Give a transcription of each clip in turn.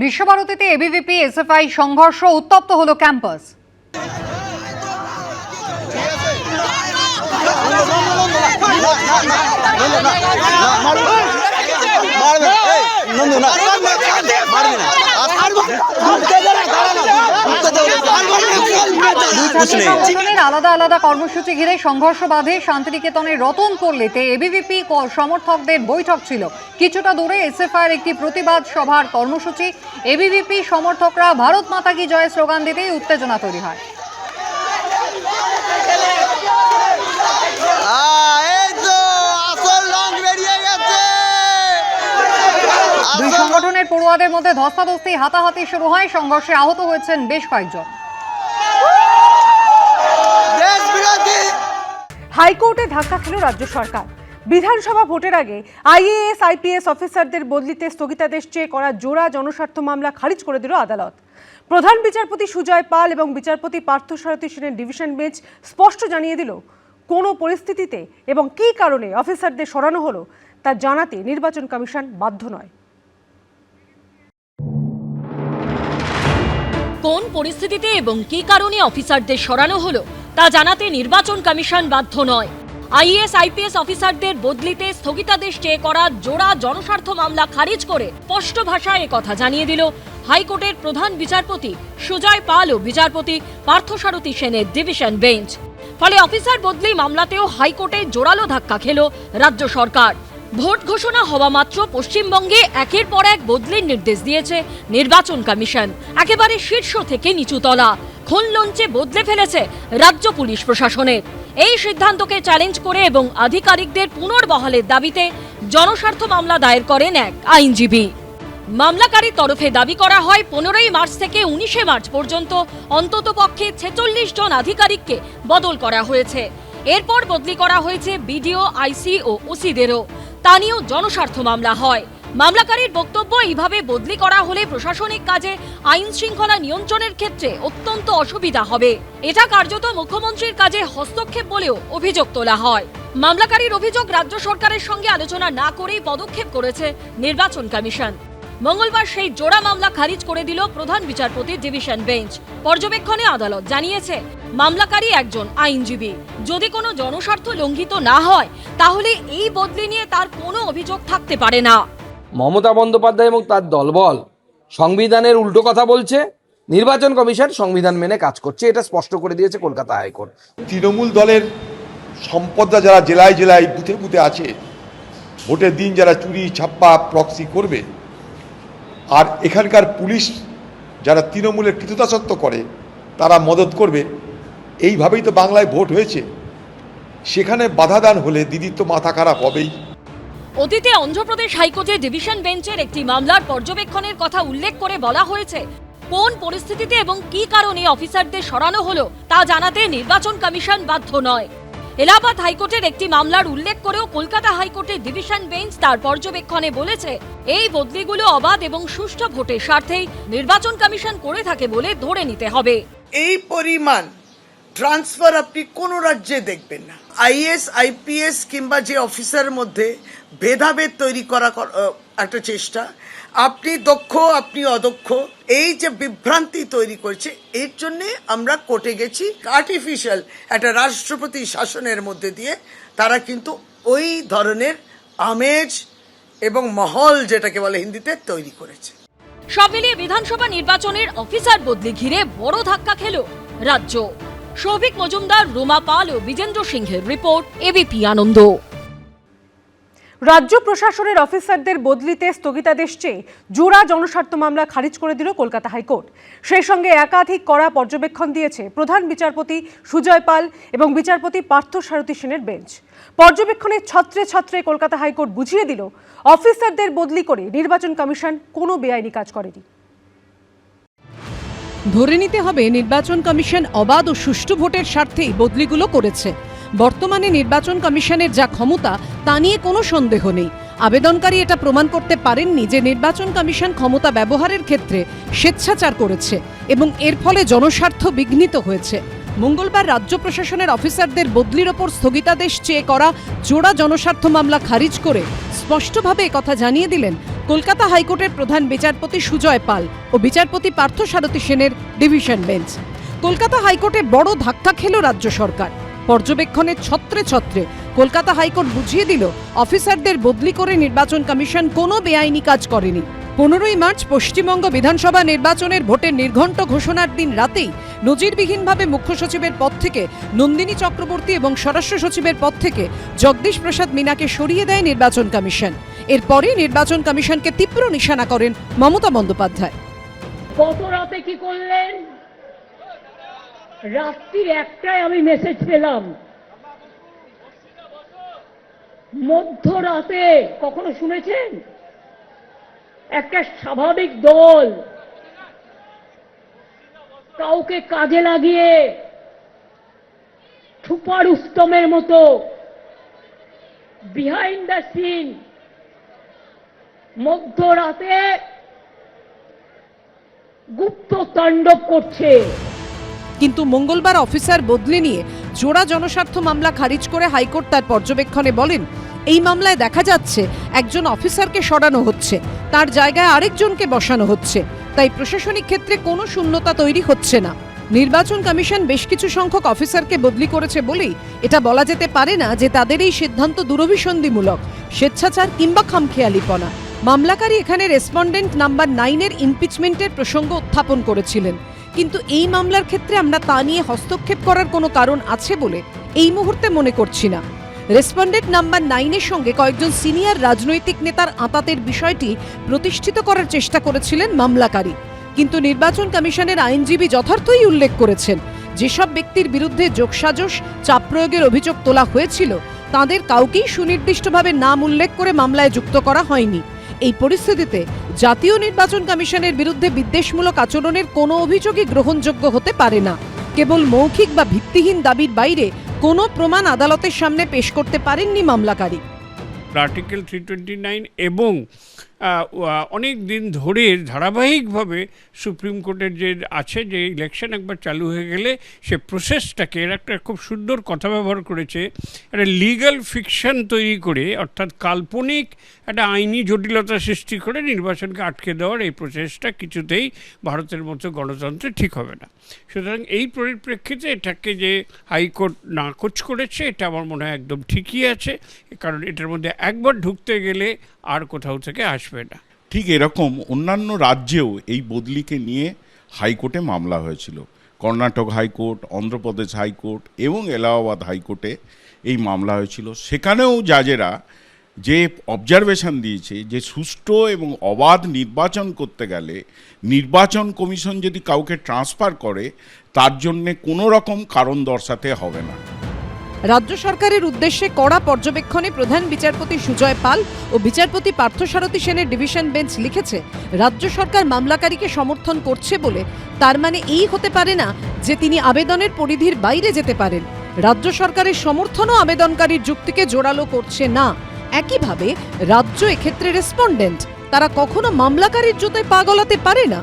বিশ্বভারতীতে ABVP SFI সংঘর্ষ, উত্তপ্ত হলো ক্যাম্পাস। আলাদা আলাদা কর্মসূচি ঘিরে সংঘর্ষ বাধে শান্তিনিকেতনের রতনপল্লীতে এবিভিপি সমর্থকদের বৈঠক ছিল। কিছুটা দূরে এসএফআই এর একটি প্রতিবাদ সভার কর্মসূচি। এবিভিপি সমর্থকরা ভারত মাতা কি জয় স্লোগান দিতেই উত্তেজনা তৈরি হয়। দুই সংগঠনের পড়ুয়াদের মধ্যে ধস্তাধস্তি, হাতাহাতি শুরু হয়। সংঘর্ষে আহত হয়েছেন বেশ কয়েকজন। হাইকোর্টে ধাক্কা খেল রাজ্য সরকার। বিধানসভা ভোটের আগে আইএএস আইপিএস অফিসারদের বদলিতে স্থগিতাদেশ চেয়ে করা জোড়া জনস্বার্থ মামলা খারিজ করে দিল আদালত। প্রধান বিচারপতি সুজয় পাল এবং বিচারপতি পার্থসারথী সেনের ডিভিশন বেঞ্চ স্পষ্ট জানিয়ে দিল, কোনো পরিস্থিতিতে এবং কী কারণে অফিসারদের সরানো হলো তা জানাতে নির্বাচন কমিশন বাধ্য নয়। কোন পরিস্থিতিতে এবং কী কারণে অফিসারদের সরানো হলো তা জানাতে নির্বাচন কমিশন বাধ্য নয়। আইএএস আইপিএস অফিসারদের বদলিতে স্থগিতাদেশ চেয়ে করা জোড়া জনস্বার্থ মামলা খারিজ করে স্পষ্ট ভাষায় কথা জানিয়ে দিল হাইকোর্টের প্রধান বিচারপতি সুজয় পাল ও বিচারপতি পার্থসারথী সেনের ডিভিশন বেঞ্চ। ফলে অফিসার বদলি মামলাতেও হাইকোর্টে জোরালো ধাক্কা খেল রাজ্য সরকার। ভোট ঘোষণা হওয়া মাত্র পশ্চিমবঙ্গে একের পর এক বদলির নির্দেশ দিয়েছে নির্বাচন কমিশন। একেবারে শীর্ষ থেকে নিচুতলা খুন লঞ্চে বদলে ফেলেছে রাজ্য পুলিশ প্রশাসনের। এই সিদ্ধান্তকে চ্যালেঞ্জ করে এবং আধিকারিকদের পুনর্বহালের দাবিতে জনস্বার্থ মামলা দায়ের করেন এক আইনজীবী। মামলাকারীর তরফে দাবি করা হয় 15 মার্চ থেকে 19 মার্চ পর্যন্ত অন্ততপক্ষে 46 জন আধিকারিককে বদল করা হয়েছে। এরপর বদলি করা হয়েছে বিডিও, আইসি ও ওসিদেরও। তা নিয়েও জনস্বার্থ মামলা হয়। মামলাকারীর বক্তব্য, এইভাবে বদলি করা হলে প্রশাসনিক কাজে আইন শৃঙ্খলা নিয়ন্ত্রণের ক্ষেত্রে অত্যন্ত অসুবিধা হবে। এটা কার্যত মুখ্যমন্ত্রীর কাজে হস্তক্ষেপ বলেও অভিযোগ তোলা হয়। মামলাকারীর অভিযোগ, রাজ্য সরকারের সঙ্গে আলোচনা না করেই পদক্ষেপ করেছে নির্বাচন কমিশন। মঙ্গলবার সেই জোড়া মামলা খারিজ করে দিল প্রধান বিচারপতির ডিভিশন বেঞ্চ। পর্যবেক্ষণে আদালত জানিয়েছে, মামলাকারী একজন আইনজীবী। যদি কোনো জনস্বার্থ লঙ্ঘিত না হয় তাহলে এই বদলি নিয়ে তার কোনো অভিযোগ থাকতে পারে না। মমতা বন্দ্যোপাধ্যায় এবং তার দলবল সংবিধানের উল্টো কথা বলছে। নির্বাচন কমিশন সংবিধান মেনে কাজ করছে, এটা স্পষ্ট করে দিয়েছে কলকাতা হাইকোর্ট। তৃণমূল দলের সম্পদরা যারা জেলায় জেলায় বুথে বুথে আছে, ভোটের দিন যারা চুরি ছাপ্পা প্রক্সি করবে, আর এখানকার পুলিশ যারা তৃণমূলের কৃতদাসত্ব করে তারা মদত করবে, এইভাবেই তো বাংলায় ভোট হয়েছে। সেখানে বাধাদান হলে দিদির তো মাথা খারাপ হবেই। অতীতে অন্ধ্রপ্রদেশ হাইকোর্টের ডিভিশন বেঞ্চের একটি মামলার পর্যবেক্ষণের কথা উল্লেখ করে বলা হয়েছে, কোন পরিস্থিতিতে এবং কী কারণে অফিসারদের সরানো হলো তা জানাতে নির্বাচন কমিশন বাধ্য নয়। এলাহাবাদ হাইকোর্টের একটি মামলার উল্লেখ করেও কলকাতা হাইকোর্টের ডিভিশন বেঞ্চ তার পর্যবেক্ষণে বলেছে, এই বদলিগুলো অবাধ এবং সুষ্ঠু ভোটের স্বার্থেই নির্বাচন কমিশন করে থাকে বলে ধরে নিতে হবে। এই পরিমাণ ট্রান্সফার আপনি কোন রাজ্যে দেখবেন না। আইএস আইপিএস কিংবা যে অফিসারের মধ্যে ভেদাভেদ তৈরি করা একটা চেষ্টা, আপনি দক্ষ আপনি অদক্ষ, এই যে বিভ্রান্তি তৈরি করছে, এর জন্য আমরা কোর্টে গেছি। আর্টিফিশিয়াল একটা রাষ্ট্রপতি শাসনের মধ্যে দিয়ে তারা কিন্তু ওই ধরনের আমেজ এবং মহল, যেটাকে বলে হিন্দিতে, তৈরি করেছে। সব মিলিয়ে বিধানসভা নির্বাচনের অফিসার বদলি ঘিরে বড় ধাক্কা খেল রাজ্য। সৌভিক মজুমদার, রুমা পাল ও বিজেন্দ্র সিংহের রিপোর্ট, এবিপি আনন্দ। রাজ্য প্রশাসনের অফিসারদের বদলিতে স্থগিতাদেশ চেয়ে জোড়া জনস্বার্থ মামলা খারিজ করে দিল কলকাতা হাইকোর্ট। সেই সঙ্গে একাধিক কড়া পর্যবেক্ষণ দিয়েছে প্রধান বিচারপতি সুজয় পাল এবং বিচারপতি পার্থসারথী সেনের বেঞ্চ। পর্যবেক্ষণের ছত্রে ছত্রে কলকাতা হাইকোর্ট বুঝিয়ে দিল, অফিসারদের বদলি করে নির্বাচন কমিশন কোনো বেআইনি কাজ করেনি। ধরে নিতে হবে, নির্বাচন কমিশন অবাধ ও সুষ্ঠু ভোটের স্বার্থেই বদলিগুলো করেছে। বর্তমানে নির্বাচন কমিশনের যা ক্ষমতা তা নিয়ে কোনো সন্দেহ নেই। আবেদনকারী এটা প্রমাণ করতে পারেননি যে নির্বাচন কমিশন ক্ষমতা ব্যবহারের ক্ষেত্রে স্বেচ্ছাচার করেছে এবং এর ফলে জনস্বার্থ বিঘ্নিত হয়েছে। মঙ্গলবার রাজ্য প্রশাসনের অফিসারদের বদলির ওপর স্থগিতাদেশ চেয়ে করা জোড়া জনস্বার্থ মামলা খারিজ করে স্পষ্টভাবে একথা জানিয়ে দিলেন কলকাতা হাইকোর্টের প্রধান বিচারপতি সুজয় পাল ও বিচারপতি পার্থসারথী সেনের ডিভিশন বেঞ্চ। কলকাতা হাইকোর্টে বড় ধাক্কা খেল রাজ্য সরকার। পর্যবেক্ষণের ছত্রে ছত্রে কলকাতা হাইকোর্ট বুঝিয়ে দিল অফিসারদের বদলি করে নির্বাচন কমিশন কোনো বেআইনি কাজ করেনি। 15ই মার্চ পশ্চিমবঙ্গ বিধানসভা নির্বাচনের ভোটের নির্ঘণ্ট ঘোষণার দিন রাতেই নজিরবিহীনভাবে মুখ্য সচিবের পদ থেকে নন্দিনী চক্রবর্তী এবং স্বরাষ্ট্র সচিবের পদ থেকে জগদীশ প্রসাদ মিনাকে সরিয়ে দেয় নির্বাচন কমিশন। এরপরই নির্বাচন কমিশনকে তীব্র নিশানা করেন মমতা বন্দ্যোপাধ্যায়। কত রাতে কি করলেন? রাত্রির 1টায় আমি মেসেজ পেলাম। মধ্যরাতে কখনো শুনেছেন একটা স্বাভাবিক দল কাউকে কাজে লাগিয়ে ছুপা রুস্তমের মতো বিহাইন্ড দ্য সিন মধ্যরাতে গুপ্ত তাণ্ডব করছে? কিন্তু মঙ্গলবার অফিসার বদলি নিয়ে জোড়া জনস্বার্থ মামলা খারিজ করে হাইকোর্ট তার পর্যবেক্ষণে বলেন, এই মামলায় দেখা যাচ্ছে একজন অফিসারকে সরানো হচ্ছে, তার জায়গায় আরেকজনকে বসানো হচ্ছে, তাই প্রশাসনিক ক্ষেত্রে কোনো শূন্যতা তৈরি হচ্ছে না। নির্বাচন কমিশন বেশ কিছু সংখ্যক অফিসারকে বদলি করেছে বলেই এটা বলা যেতে পারে না যে তাদের এই সিদ্ধান্ত দুরভিসন্ধিমূলক, স্বেচ্ছাচার কিংবা খামখেয়ালিপনা। মামলাকারী এখানে রেসপন্ডেন্ট নাম্বার 9-এর ইমপিচমেন্টের প্রসঙ্গ উত্থাপন করেছিলেন, কিন্তু এই মামলার ক্ষেত্রে আমরা তা নিয়ে হস্তক্ষেপ করার কোনো কারণ আছে বলে এই মুহূর্তে মনে করছি না। রেসপন্ডেন্ট নাম্বার 9-এর সঙ্গে কয়েকজন সিনিয়র রাজনৈতিক নেতার আঁতাতের বিষয়টি প্রতিষ্ঠিত করার চেষ্টা করেছিলেন মামলাকারী, কিন্তু নির্বাচন কমিশনের আইনজীবী যথার্থই উল্লেখ করেছেন যেসব ব্যক্তির বিরুদ্ধে যোগসাজশ চাপ প্রয়োগের অভিযোগ তোলা হয়েছিল তাদের কাউকেই সুনির্দিষ্টভাবে নাম উল্লেখ করে মামলায় যুক্ত করা হয়নি। এই পরিস্থিতিতে জাতীয় নির্বাচন কমিশনের বিরুদ্ধে বিদ্বেষমূলক আচরণের কোনো অভিযোগই গ্রহণযোগ্য হতে পারে না। কেবল মৌখিক বা ভিত্তিহীন দাবির বাইরে কোনো প্রমাণ আদালতের সামনে পেশ করতে পারেননি মামলাকারী। আর্টিকেল 329 এবং অনেক দিন ধরে ধারাবাহিকভাবে সুপ্রিম কোর্টের যে আছে যে ইলেকশন একবার চালু হয়ে গেলে সে প্রসেসটাকে এর একটা খুব সুন্দর কথা ব্যবহার করেছে, একটা লিগ্যাল ফিকশন তৈরি করে, অর্থাৎ কাল্পনিক একটা আইনি জটিলতা সৃষ্টি করে নির্বাচনকে আটকে দেওয়ার এই প্রসেসটা কিছুতেই ভারতের মতো গণতন্ত্রে ঠিক হবে না। সুতরাং এই পরিপ্রেক্ষিতে এটাকে যে হাইকোর্ট নাকচ করেছে এটা আমার মনে হয় একদম ঠিকই আছে, কারণ এটার মধ্যে একবার ঢুকতে গেলে আর কোথাও থেকে আসবে না। ঠিক এরকম অন্যান্য রাজ্যেও এই বদলিকে নিয়ে হাইকোর্টে মামলা হয়েছিল। কর্ণাটক হাইকোর্ট, অন্ধ্রপ্রদেশ হাইকোর্ট এবং এলাহাবাদ হাইকোর্টে এই মামলা হয়েছিল। সেখানেও জাজেরা যে অবজারভেশন দিয়েছে যে সুষ্ঠু এবং অবাধ নির্বাচন করতে গেলে নির্বাচন কমিশন যদি কাউকে ট্রান্সফার করে তার জন্যে কোনো রকম কারণ দর্শাতে হবে না। রাজ্য সরকারের উদ্দেশ্যে কড়া পর্যবেক্ষণে প্রধান বিচারপতি সুজয় পাল ও বিচারপতি পার্থসারথী সেনের ডিভিশন বেঞ্চ লিখেছে, রাজ্য সরকার মামলাকারীকে সমর্থন করছে বলে তার মানে এই হতে পারে না যে তিনি আবেদনের পরিধির বাইরে যেতে পারেন। রাজ্য সরকারের সমর্থনও আবেদনকারীর যুক্তিকে জোরালো করছে না। একইভাবে রাজ্য এক্ষেত্রে রেসপন্ডেন্ট, তারা কখনো মামলাকারীর জুতোয় পা গলাতে পারে না।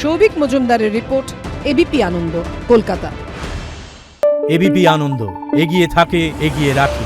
সৌভিক মজুমদারের রিপোর্ট, এবিপি আনন্দ, কলকাতা। এবিপি আনন্দ, এগিয়ে থাকে, এগিয়ে রাখে।